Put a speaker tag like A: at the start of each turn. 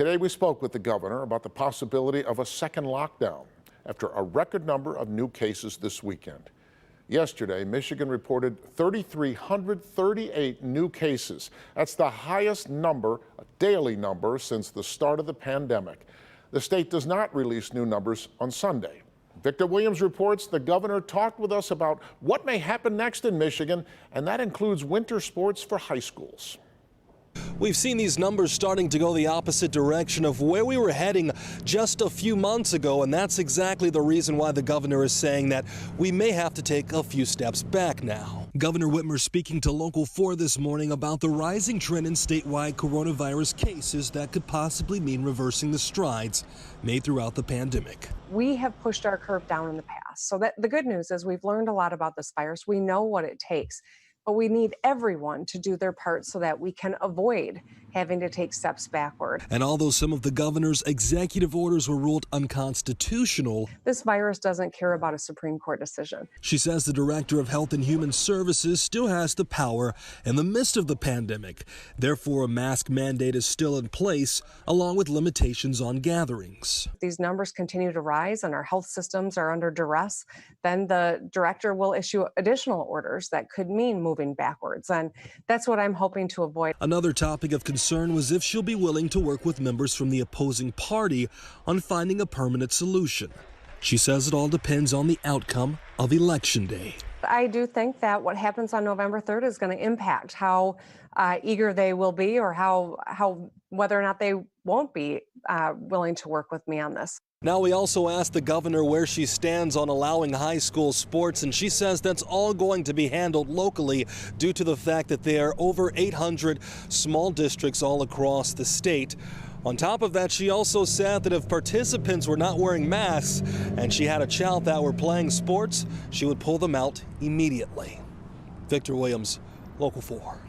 A: Today we spoke with the governor about the possibility of a second lockdown after a record number of new cases this weekend. Yesterday, Michigan reported 3,338 new cases. That's the highest number, a daily number, since the start of the pandemic. The state does not release new numbers on Sunday. Victor Williams reports the governor talked with us about what may happen next in Michigan, and that includes winter sports for high schools.
B: We've seen these numbers starting to go the opposite direction of where we were heading just a few months ago, and that's exactly the reason why the governor is saying that we may have to take a few steps back now. Governor Whitmer speaking to Local 4 this morning about the rising trend in statewide coronavirus cases that could possibly mean reversing the strides made throughout the pandemic.
C: We have pushed our curve down in the past. So that the good news is we've learned a lot about this virus. We know what it takes. But we need everyone to do their part so that we can avoid having to take steps backward.
B: And although some of the governor's executive orders were ruled unconstitutional,
C: this virus doesn't care about a Supreme Court decision.
B: She says the Director of Health and Human Services still has the power in the midst of the pandemic. Therefore, a mask mandate is still in place, along with limitations on gatherings.
C: These numbers continue to rise and our health systems are under duress. Then the director will issue additional orders that could mean moving backwards. And that's what I'm hoping to avoid.
B: Another topic of concern was if she'll be willing to work with members from the opposing party on finding a permanent solution. She says it all depends on the outcome of Election Day.
C: I do think that what happens on November 3rd is going to impact how eager they will be, or how whether or not they won't be willing to work with me on this.
B: Now, we also asked the governor where she stands on allowing high school sports, and she says that's all going to be handled locally due to the fact that there are over 800 small districts all across the state. On top of that, she also said that if participants were not wearing masks and she had a child that were playing sports, she would pull them out immediately. Victor Williams, Local 4.